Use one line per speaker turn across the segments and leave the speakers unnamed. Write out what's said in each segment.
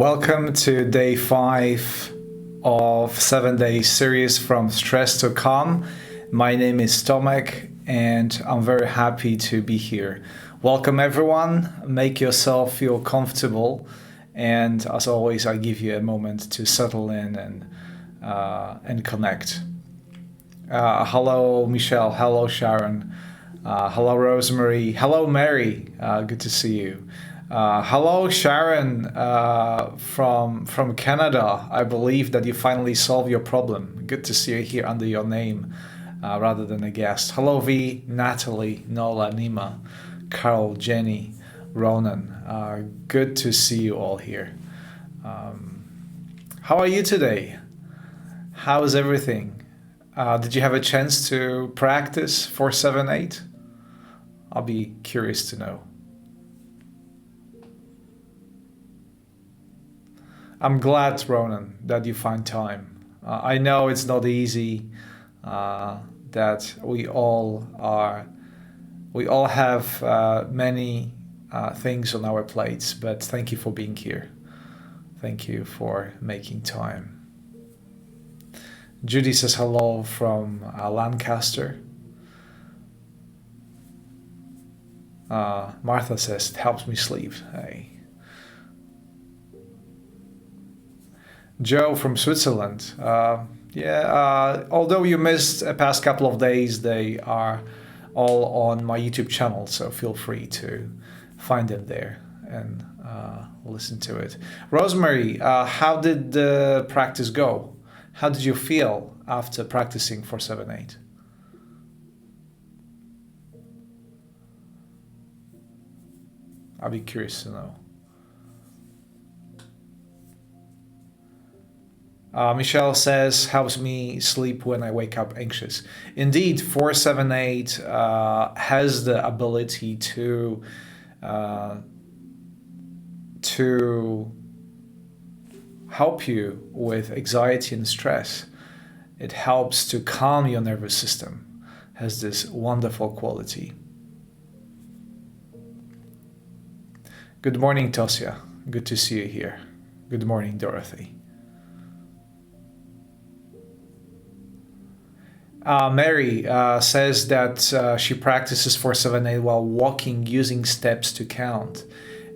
Welcome to day 5 of 7-day series from stress to calm. My name is Tomek and I'm very happy to be here. Welcome everyone, make yourself feel comfortable, and as always I give you a moment to settle in and connect. Hello Michelle, hello Sharon, hello Rosemary, hello Mary, good to see you. Hello Sharon from Canada. I believe that you finally solved your problem. Good to see you here under your name rather than a guest. Hello V, Natalie, Nola, Nima, Carol, Jenny, Ronan. Good to see you all here. How are you today? How is everything? Did you have a chance to practice 478? I'll be curious to know. I'm glad, Ronan, that you find time. I know it's not easy, that we all have many things on our plates, but thank you for being here. Thank you for making time. Judy says hello from Lancaster. Martha says it helps me sleep. Hey. Joe from Switzerland. Although you missed a past couple of days, they are all on my YouTube channel, so feel free to find them there and listen to it. Rosemary, how did the practice go? How did you feel after practicing 478? I'll be curious to know. Michelle says, helps me sleep when I wake up anxious. Indeed, 478 has the ability to help you with anxiety and stress. It helps to calm your nervous system. Has this wonderful quality. Good morning, Tosia. Good to see you here. Good morning, Dorothy. Mary says that she practices 478 while walking using steps to count.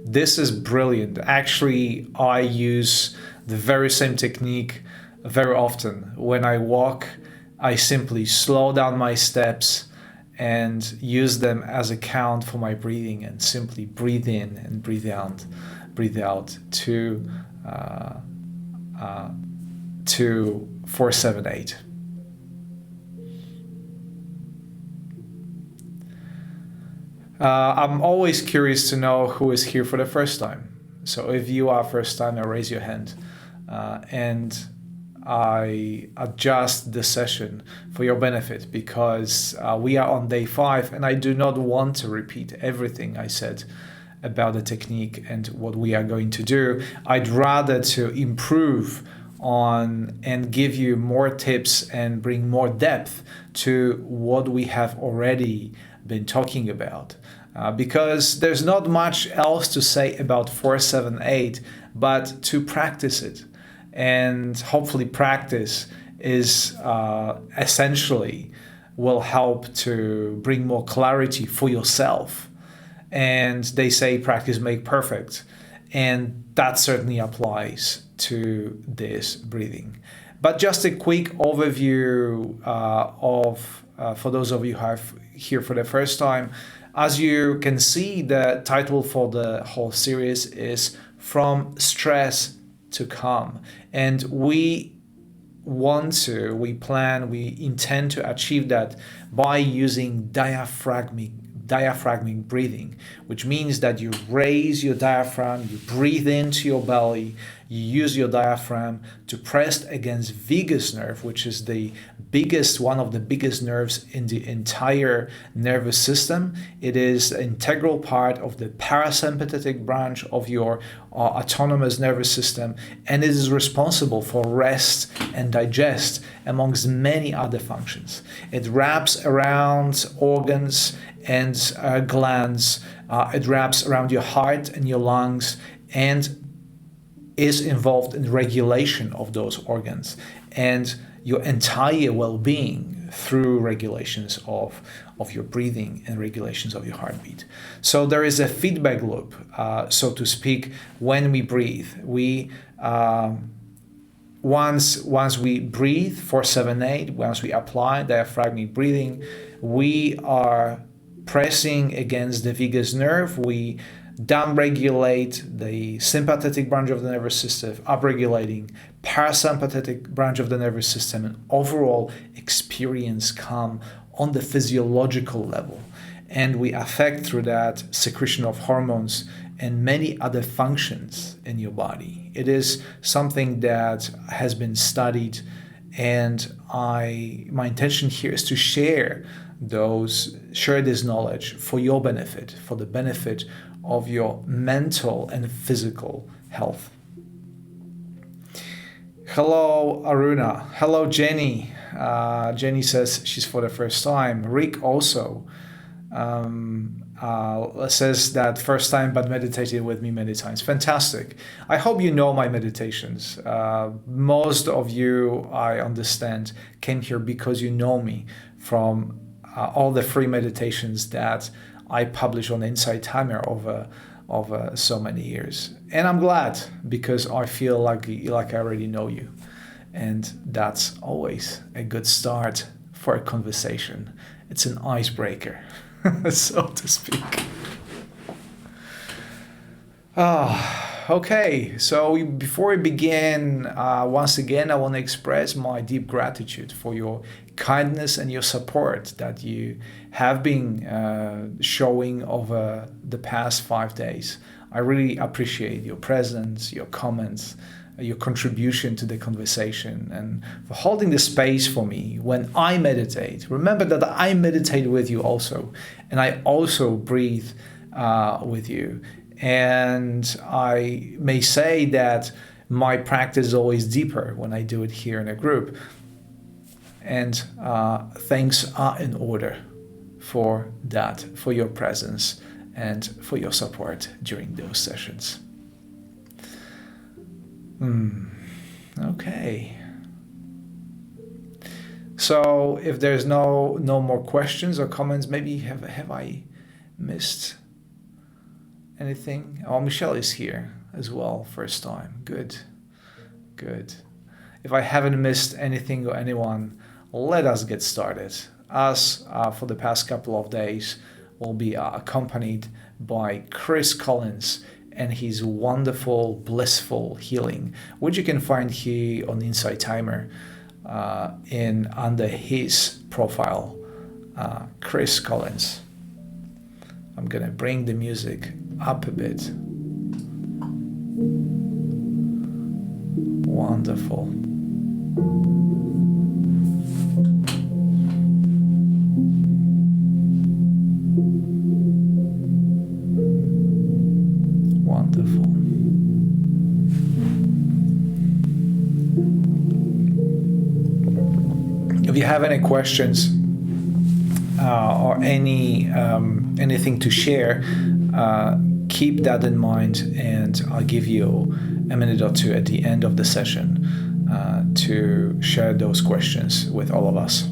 This is brilliant. Actually, I use the very same technique very often. When I walk, I simply slow down my steps and use them as a count for my breathing, and simply breathe in and breathe out to 478. I'm always curious to know who is here for the first time. So if you are first time, raise your hand. And I adjust the session for your benefit, because we are on day 5 and I do not want to repeat everything I said about the technique and what we are going to do. I'd rather to improve on and give you more tips and bring more depth to what we have already been talking about, because there's not much else to say about 478 but to practice it. And hopefully practice is essentially will help to bring more clarity for yourself. And they say practice make perfect, and that certainly applies to this breathing. But just a quick overview for those of you who are here for the first time. As you can see, the title for the whole series is From Stress to Calm. And we intend to achieve that by using diaphragmic breathing, which means that you raise your diaphragm, you breathe into your belly, you use your diaphragm to press against vagus nerve, which is one of the biggest nerves in the entire nervous system. It is an integral part of the parasympathetic branch of your autonomous nervous system, and it is responsible for rest and digest, amongst many other functions. It wraps around organs and glands. It wraps around your heart and your lungs, and is involved in regulation of those organs and your entire well-being through regulations of your breathing and regulations of your heartbeat. So there is a feedback loop, so to speak, when we breathe. We once we breathe for 7-8, once we apply diaphragmatic breathing, we are pressing against the vagus nerve. We downregulate the sympathetic branch of the nervous system, upregulating parasympathetic branch of the nervous system, and overall experience calm on the physiological level. And we affect through that secretion of hormones and many other functions in your body. It is something that has been studied, and my intention here is to share this knowledge for your benefit, for the benefit of your mental and physical health. Hello, Aruna. Hello, Jenny. Jenny says she's for the first time. Rick also says that first time, but meditated with me many times. Fantastic. I hope you know my meditations. Most of you, I understand, came here because you know me from all the free meditations that I publish on Inside Timer over so many years. And I'm glad, because I feel like I already know you. And that's always a good start for a conversation. It's an icebreaker, so to speak. Okay, so before we begin, once again, I want to express my deep gratitude for your kindness and your support that you have been showing over the past 5 days. I really appreciate your presence, your comments, your contribution to the conversation, and for holding the space for me when I meditate. Remember that I meditate with you also, and I also breathe with you. And I may say that my practice is always deeper when I do it here in a group. And things are in order for that, for your presence and for your support during those sessions. Okay. So if there's no more questions or comments, maybe have I missed anything? Oh, Michelle is here as well, first time. Good. If I haven't missed anything or anyone, let us get started. Us, for the past couple of days, will be accompanied by Chris Collins and his wonderful, blissful healing, which you can find here on Inside Timer under his profile, Chris Collins. I'm gonna bring the music up a bit. Wonderful. Wonderful. If you have any questions or anything to share, keep that in mind, and I'll give you a minute or two at the end of the session to share those questions with all of us.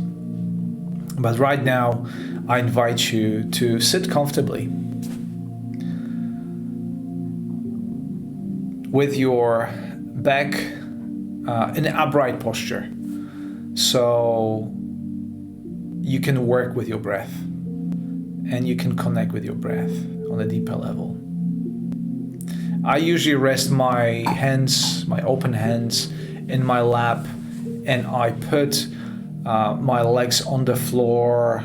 But right now, I invite you to sit comfortably with your back in an upright posture, so you can work with your breath and you can connect with your breath on a deeper level. I usually rest my open hands in my lap, and I put my legs on the floor,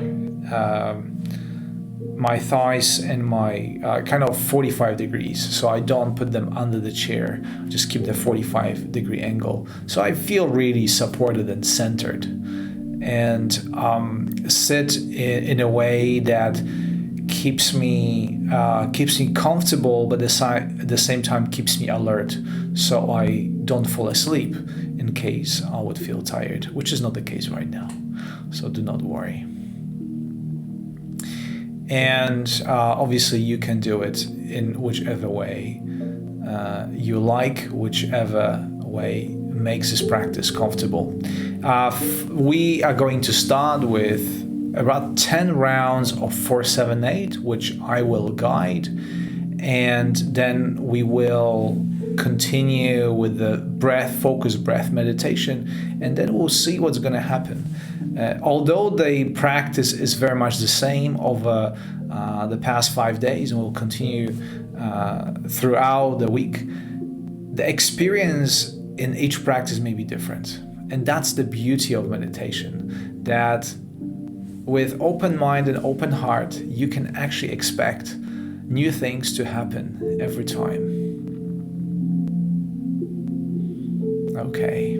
my thighs and my kind of 45 degrees. So I don't put them under the chair, just keep the 45-degree angle. So I feel really supported and centered, and sit in a way that keeps me comfortable, but at the same time keeps me alert, so I don't fall asleep in case I would feel tired, which is not the case right now. So do not worry. And obviously you can do it in whichever way you like, whichever way makes this practice comfortable. We are going to start with about 10 rounds of 4-7-8, which I will guide, and then we will continue with the focused breath meditation, and then we'll see what's going to happen. Although the practice is very much the same over the past 5 days, and will continue throughout the week, the experience in each practice may be different. And that's the beauty of meditation, that with open mind and open heart, you can actually expect new things to happen every time. Okay.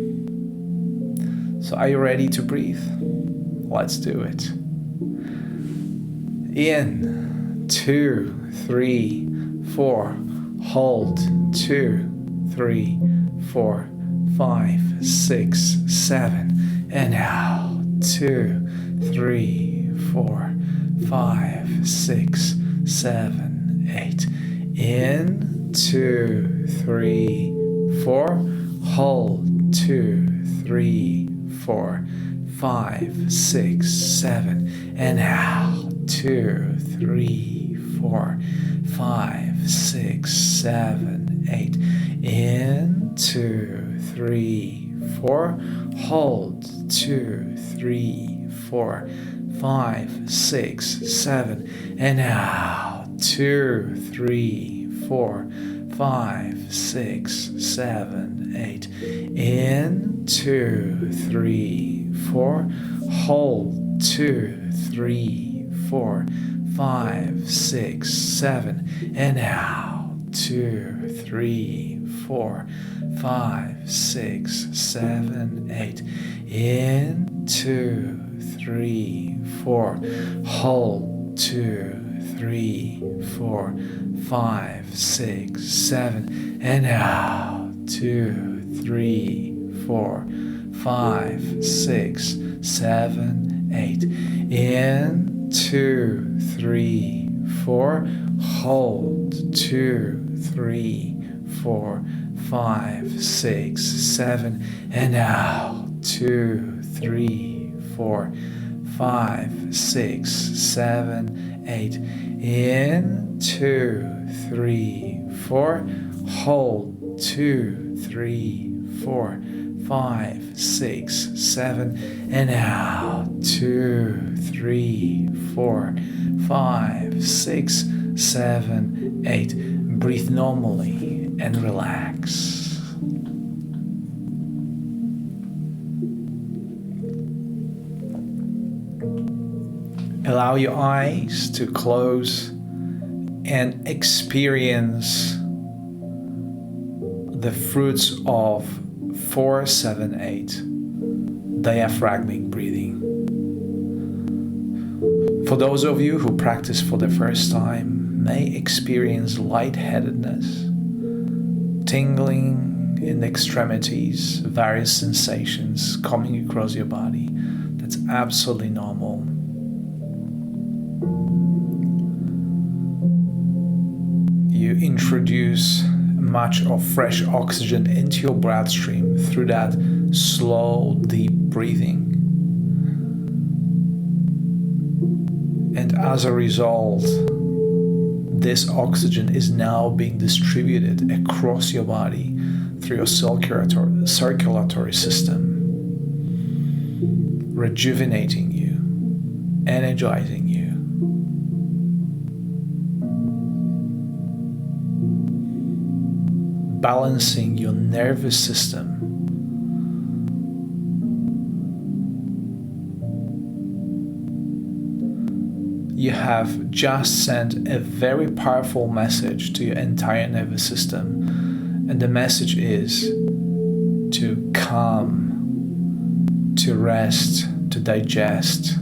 So are you ready to breathe? Let's do it. In, 2, 3, 4. Hold, 2, 3, 4, 5, 6, 7. And out, 2, 3, 4, 5, 6, 7, 8. In, 2, 3, 4. Hold, 2, 3, 4, 5, 6, 7. And out, 2, 3, 4, 5, 6, 7, 8. In, 2, 3, 4. Hold, 2, 3, 4, 5, 6, 7. And out, 2, 3, 4, 5, 6, 7, 8. In, 2, 3, 4. Hold, 2, 3, 4, 5, 6, 7. And out, 2, 3, 4, 5, 6, 7, 8. In, 2, 3, 4. Hold, 2, 3, 4, 5, 6, 7. And out, 2, 3, 4, 5, 6, 7, 8. In, 2, 3, 4. Hold, 2, 3, 4, 5, 6, 7. And out, 2, 3, 4, 5, 6, 7, 8. In, 2, 3, 4. Hold, 2, 3, 4, 5, 6, 7. And out, 2, 3, 4, 5, 6, 7, 8. Breathe normally and relax. Allow your eyes to close and experience the fruits of 4-7-8 diaphragmic breathing. For those of you who practice for the first time, may experience lightheadedness, tingling in the extremities, various sensations coming across your body. That's absolutely normal. You introduce much of fresh oxygen into your bloodstream through that slow, deep breathing. And as a result, this oxygen is now being distributed across your body through your circulatory system, rejuvenating you, energizing you. Balancing your nervous system. You have just sent a very powerful message to your entire nervous system, and the message is to calm, to rest, to digest,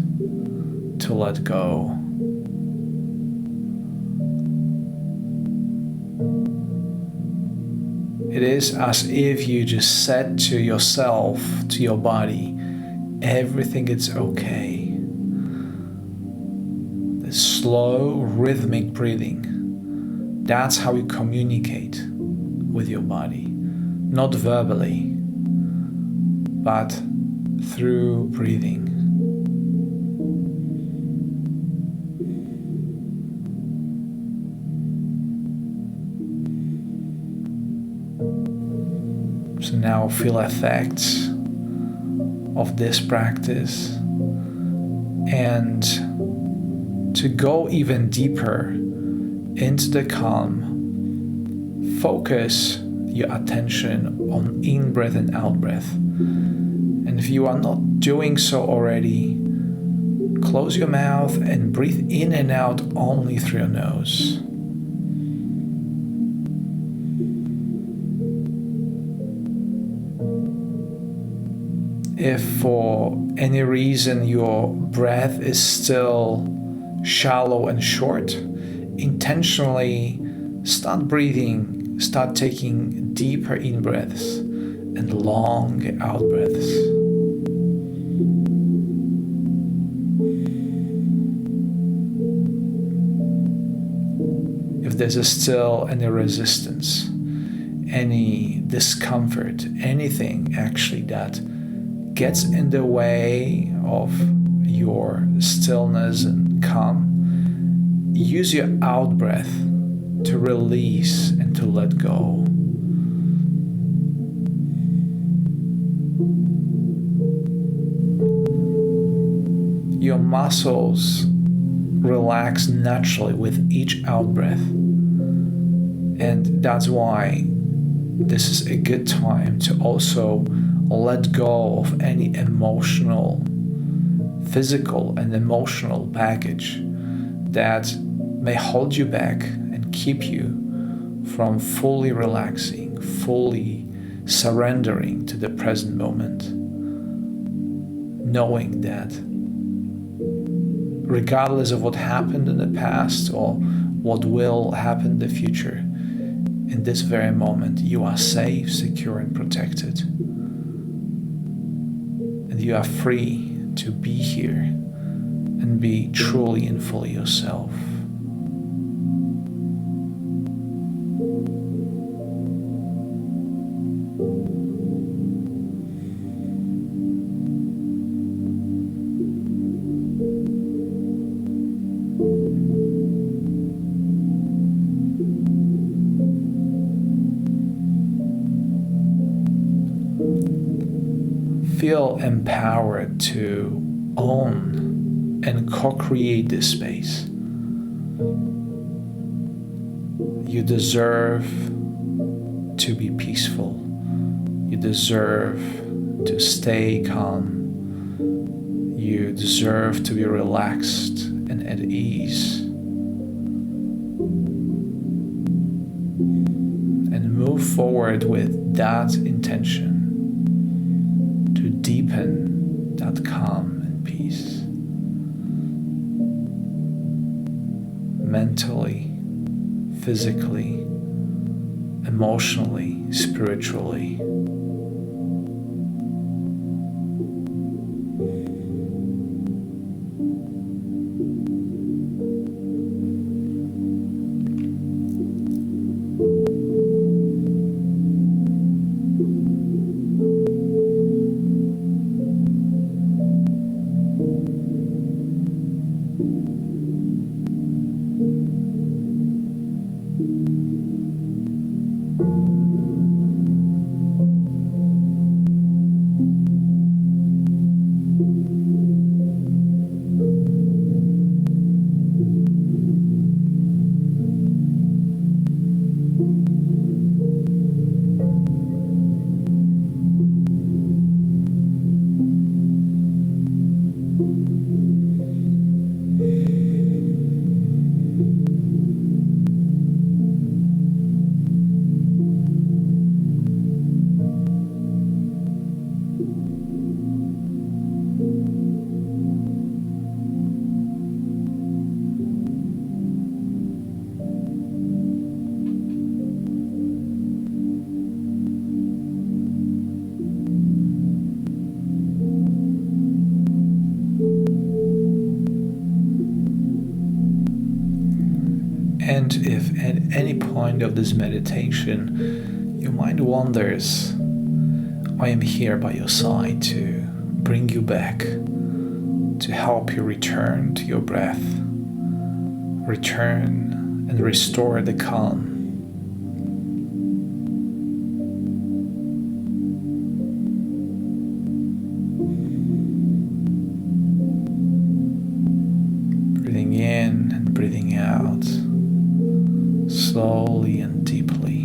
to let go. It is as if you just said to yourself, to your body, everything is okay. The slow, rhythmic breathing, that's how you communicate with your body, not verbally, but through breathing. So now feel effects of this practice, and to go even deeper into the calm, focus your attention on in-breath and out-breath. And if you are not doing so already, close your mouth and breathe in and out only through your nose. If for any reason your breath is still shallow and short, intentionally start breathing, start taking deeper in-breaths and long out-breaths. If there's still any resistance, any discomfort, anything actually that gets in the way of your stillness and calm, use your out breath to release and to let go. Your muscles relax naturally with each out breath, and that's why this is a good time to also let go of any emotional, physical and emotional baggage that may hold you back and keep you from fully relaxing, fully surrendering to the present moment, knowing that regardless of what happened in the past or what will happen in the future, in this very moment you are safe, secure and protected. And you are free to be here and be truly and fully yourself. Feel empowered to own and co-create this space. You deserve to be peaceful. You deserve to stay calm. You deserve to be relaxed and at ease. And move forward with that intention to deepen that calm and peace. Mentally, physically, emotionally, spiritually. And if at any point of this meditation mind wanders, I am here by your side to bring you back, to help you return to your breath, return and restore the calm. Breathing in and breathing out, slowly and deeply.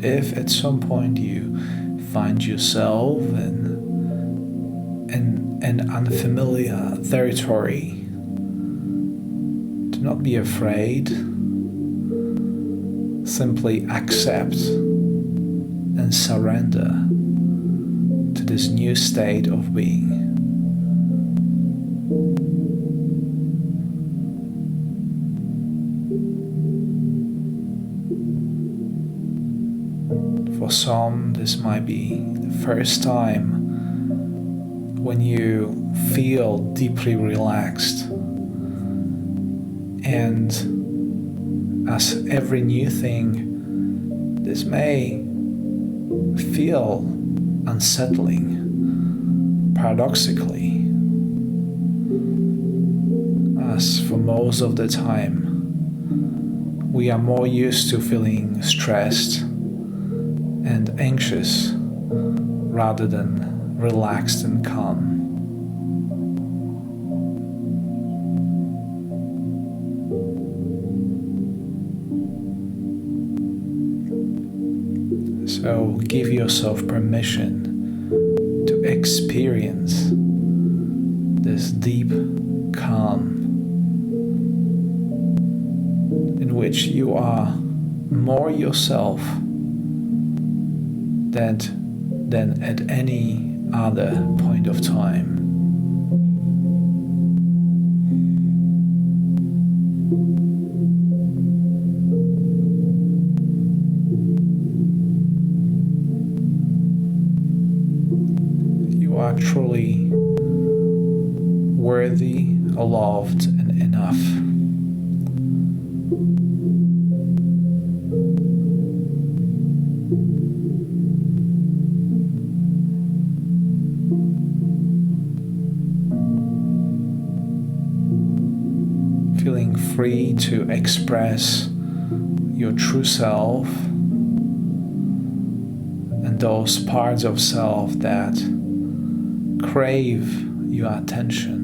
If at some point you find yourself in an unfamiliar territory, do not be afraid. Simply accept and surrender to this new state of being. For some, this might be the first time when you feel deeply relaxed. And as every new thing, this may feel unsettling, paradoxically, as for most of the time, we are more used to feeling stressed and anxious rather than relaxed and calm. So give yourself permission to experience this deep calm in which you are more yourself than at any other point of time. You are truly worthy, loved, and enough. Feeling free to express your true self and those parts of self that crave your attention.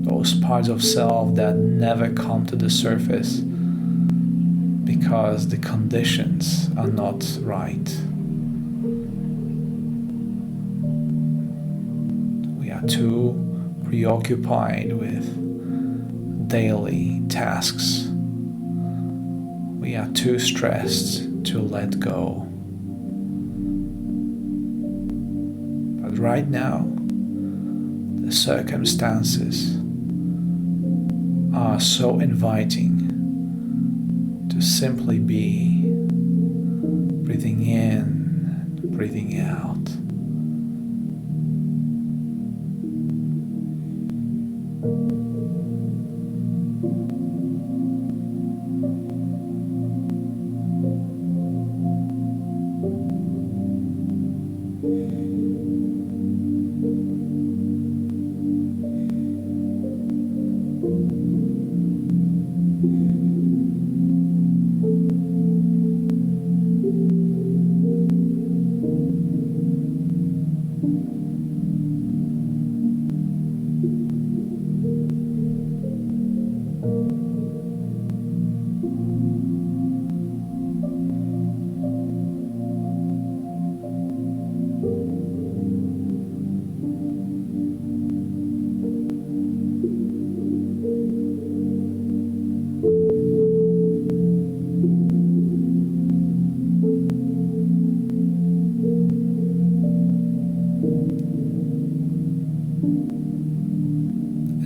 Those parts of self that never come to the surface because the conditions are not right. We are too preoccupied with daily tasks. We are too stressed to let go. But right now, the circumstances are so inviting to simply be, breathing in, breathing out.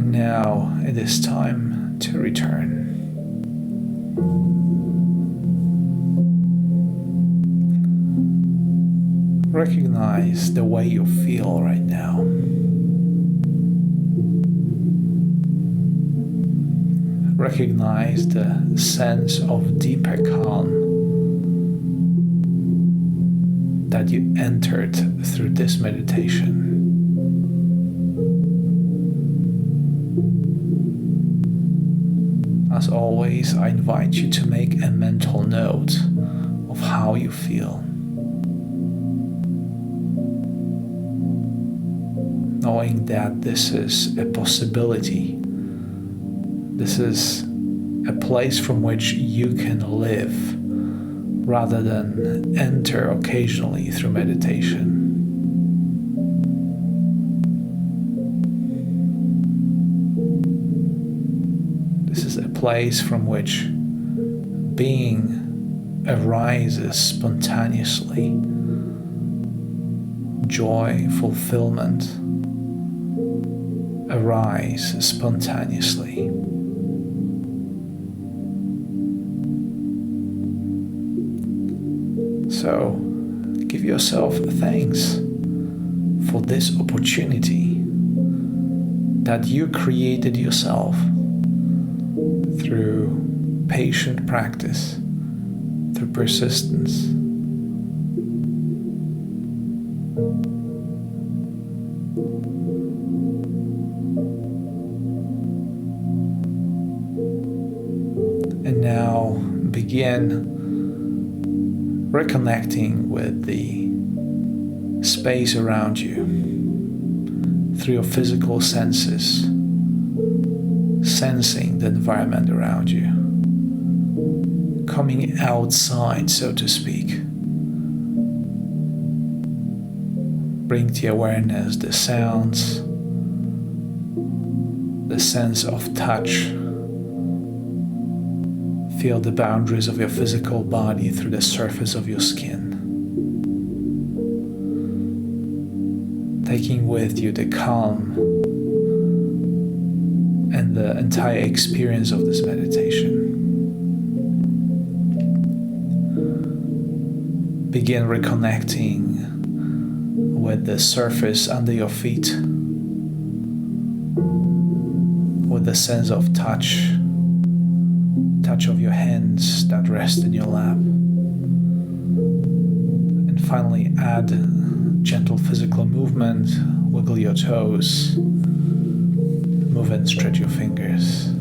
Now it is time to return. Recognize the way you feel right now. Recognize the sense of deeper calm that you entered through this meditation. As always, I invite you to make a mental note of how you feel. Knowing that this is a possibility. This is a place from which you can live rather than enter occasionally through meditation. This is a place from which being arises spontaneously. Joy, fulfillment arise spontaneously. So give yourself thanks for this opportunity that you created yourself through patient practice, through persistence. And now begin reconnecting with the space around you through your physical senses, sensing the environment around you, coming outside, so to speak. Bring to awareness the sounds, the sense of touch. Feel the boundaries of your physical body through the surface of your skin. Taking with you the calm and the entire experience of this meditation. Begin reconnecting with the surface under your feet, with the sense of touch of your hands that rest in your lap. And finally add gentle physical movement. Wiggle your toes, move and stretch your fingers.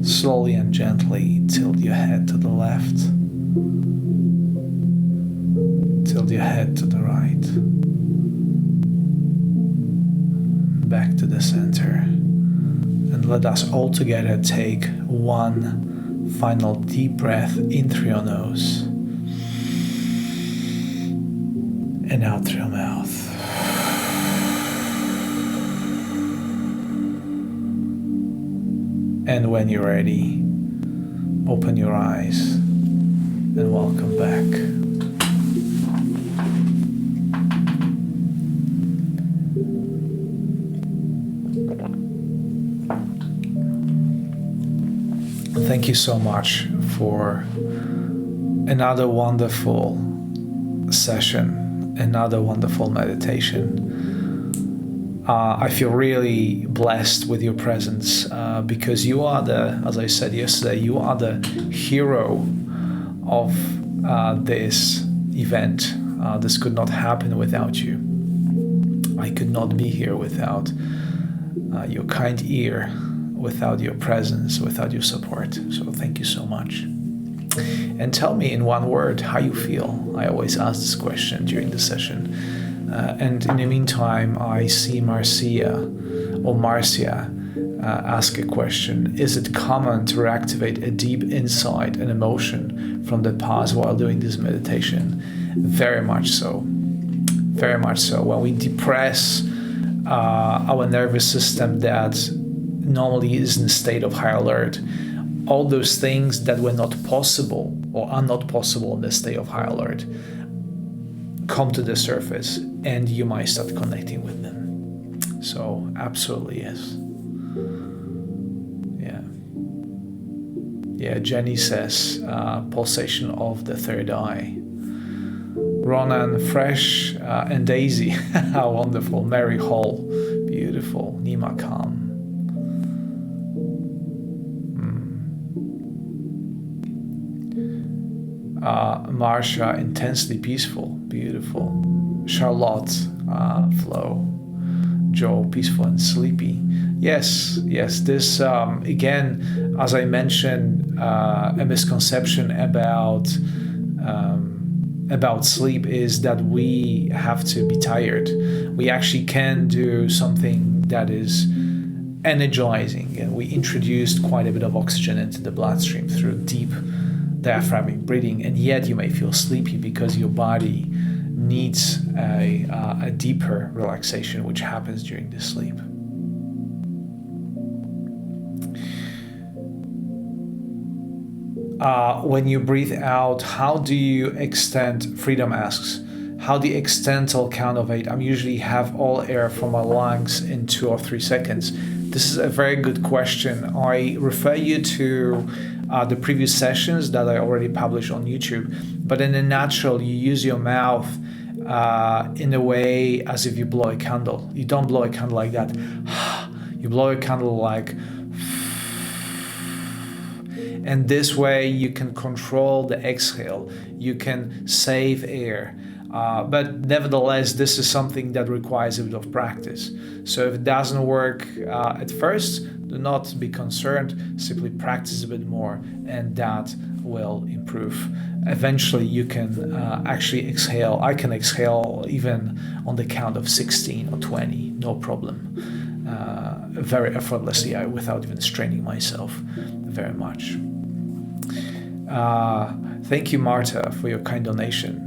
Slowly and gently tilt your head to the left Tilt your head to the right. Back to the center. And let us all together take one final deep breath in through your nose and out through your mouth. And when you're ready, open your eyes and welcome back. Thank you so much for another wonderful session, another wonderful meditation. I feel really blessed with your presence because you are as I said yesterday, you are the hero of this event. This could not happen without you. I could not be here without your kind ear, without your presence, without your support. So thank you so much. And tell me in one word how you feel. I always ask this question during the session. And in the meantime, I see Marcia ask a question. Is it common to reactivate a deep insight and emotion from the past while doing this meditation? Very much so. Very much so. When we depress our nervous system that normally is in a state of high alert, all those things that were not possible or are not possible in the state of high alert come to the surface, and you might start connecting with them. So absolutely yes. Yeah, Jenny says pulsation of the third eye. Ronan, fresh, and Daisy, how wonderful. Mary Hall, beautiful. Nima Khan. Marsha, intensely peaceful, beautiful. Charlotte, Flo. Joe, peaceful and sleepy. Yes, this again, as I mentioned, a misconception about sleep is that we have to be tired. We actually can do something that is energizing, and we introduced quite a bit of oxygen into the bloodstream through deep diaphragmatic breathing, and yet you may feel sleepy because your body needs a deeper relaxation which happens during the sleep. When you breathe out, how do you extend? Freedom asks, how do you extend till count of 8? I'm usually have all air from my lungs in 2 or 3 seconds. This is a very good question. I refer you to the previous sessions that I already published on YouTube. But in a nutshell, you use your mouth in a way as if you blow a candle. You don't blow a candle like that. You blow a candle like... And this way you can control the exhale. You can save air. But nevertheless, this is something that requires a bit of practice. So if it doesn't work at first, do not be concerned. Simply practice a bit more, and that will improve. Eventually, you can actually exhale. I can exhale even on the count of 16 or 20, no problem. Very effortlessly, without even straining myself very much. Thank you, Marta, for your kind donation.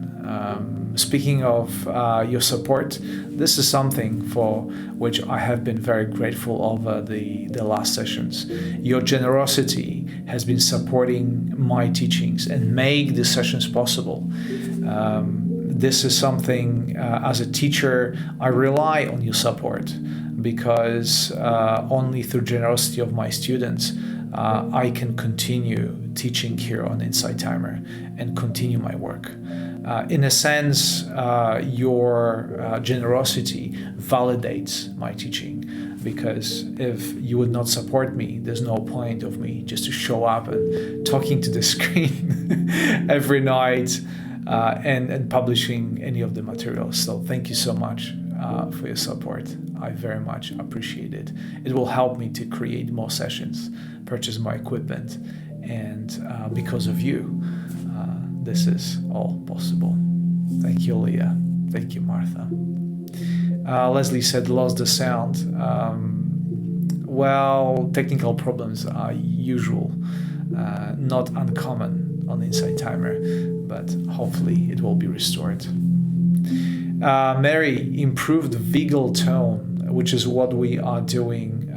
Speaking of your support, this is something for which I have been very grateful over the last sessions. Your generosity has been supporting my teachings and make the sessions possible. This is something, as a teacher, I rely on your support, because only through generosity of my students I can continue teaching here on Insight Timer and continue my work. In a sense, your generosity validates my teaching, because if you would not support me, there's no point of me just to show up and talking to the screen every night and publishing any of the materials. So thank you so much for your support. I very much appreciate it. It will help me to create more sessions, purchase more equipment, and because of you, this is all possible. Thank you, Leah. Thank you, Martha. Leslie said, lost the sound. Well, technical problems are usual, not uncommon on Insight Timer, but hopefully it will be restored. Mary, improved vagal tone, which is what we are doing,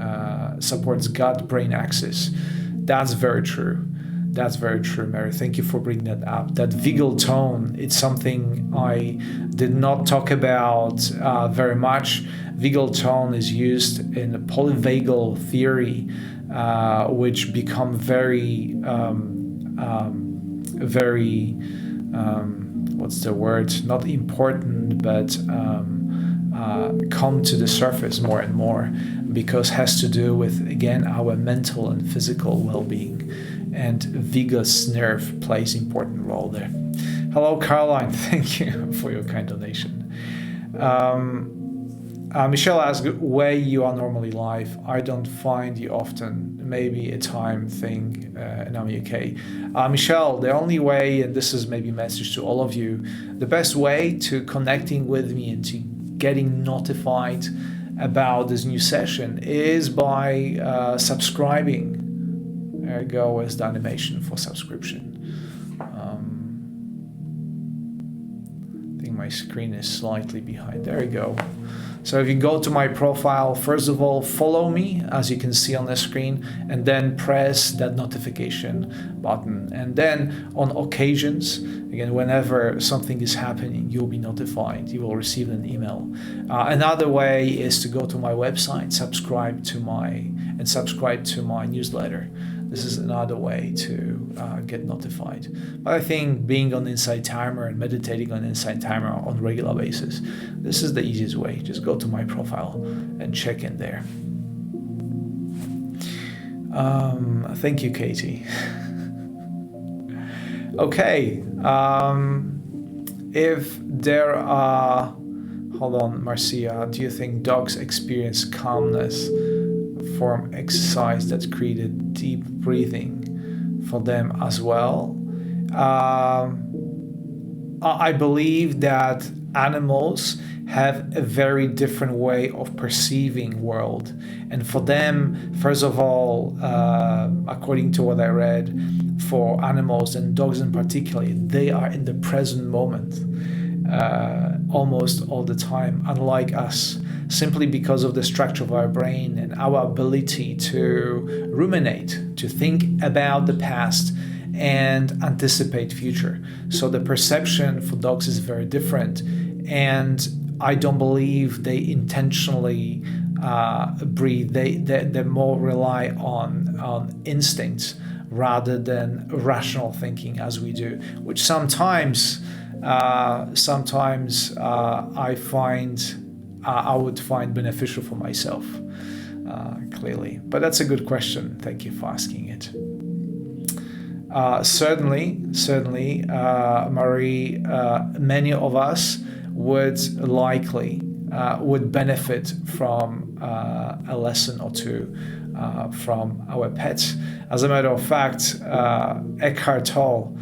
supports gut-brain axis. That's very true. That's very true, Mary. Thank you for bringing that up. That vagal tone, it's something I did not talk about very much. Vagal tone is used in the polyvagal theory, which become very, what's the word? Not important, but come to the surface more and more, because it has to do with, again, our mental and physical well-being. And vagus nerve plays an important role there. Hello, Caroline. Thank you for your kind donation. Michelle asked, where you are normally live. I don't find you often. Maybe a time thing, and I'm UK. Michelle, the only way, and this is maybe a message to all of you, the best way to connecting with me and to getting notified about this new session is by subscribing. There you go with the animation for subscription. I think my screen is slightly behind. There you go. So if you go to my profile, first of all, follow me, as you can see on the screen, and then press that notification button. And then on occasions, again, whenever something is happening, you'll be notified. You will receive an email. Another way is to go to my website, subscribe to my newsletter. This is another way to get notified. But I think being on Insight Timer and meditating on Insight Timer on a regular basis, this is the easiest way. Just go to my profile and check in there. Thank you, Katie. Okay. If there are, hold on, Marcia, do you think dogs experience calmness from exercise that created deep breathing for them as well? I believe that animals have a very different way of perceiving world, and for them, first of all, according to what I read, for animals and dogs in particular, they are in the present moment almost all the time, unlike us, simply because of the structure of our brain and our ability to ruminate, to think about the past and anticipate future. So the perception for dogs is very different, and I don't believe they intentionally breathe. They more rely on instincts rather than rational thinking as we do, which sometimes I would find beneficial for myself, clearly. But that's a good question. Thank you for asking it. Certainly, Marie, many of us would benefit from a lesson or two from our pets. As a matter of fact, Eckhart Tolle,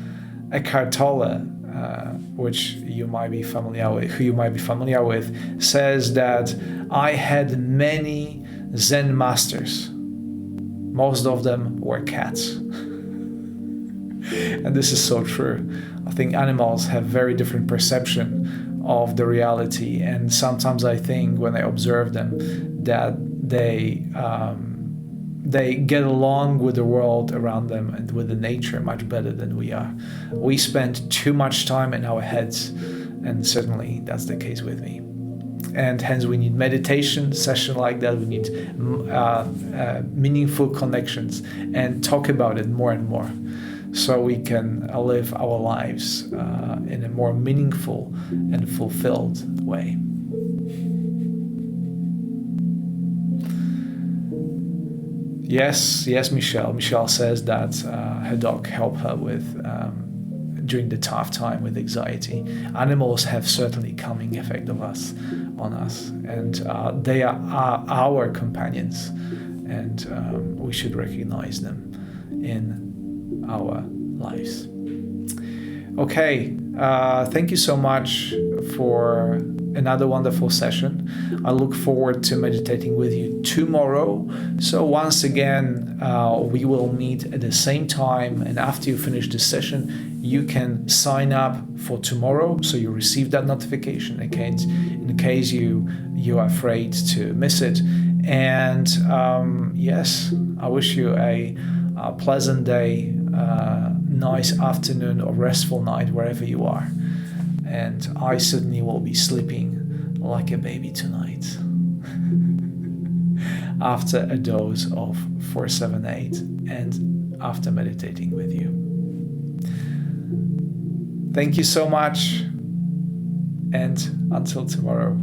who you might be familiar with, says that I had many Zen masters. Most of them were cats. And this is so true. I think animals have very different perception of the reality, and sometimes I think when I observe them that they get along with the world around them and with the nature much better than we are. We spend too much time in our heads, and certainly that's the case with me. And hence we need meditation session like that. We need meaningful connections and talk about it more and more, so we can live our lives in a more meaningful and fulfilled way. Yes, Michelle. Michelle says that her dog helped her with during the tough time with anxiety. Animals have certainly calming effect on us, and they are our companions, and we should recognize them in our lives. Okay, thank you so much for another wonderful session. I look forward to meditating with you tomorrow. So once again, we will meet at the same time, and after you finish this session, you can sign up for tomorrow so you receive that notification in case you're afraid to miss it. And yes, I wish you a pleasant day, nice afternoon or restful night wherever you are. And I certainly will be sleeping like a baby tonight after a dose of 478 and after meditating with you. Thank you so much, and until tomorrow.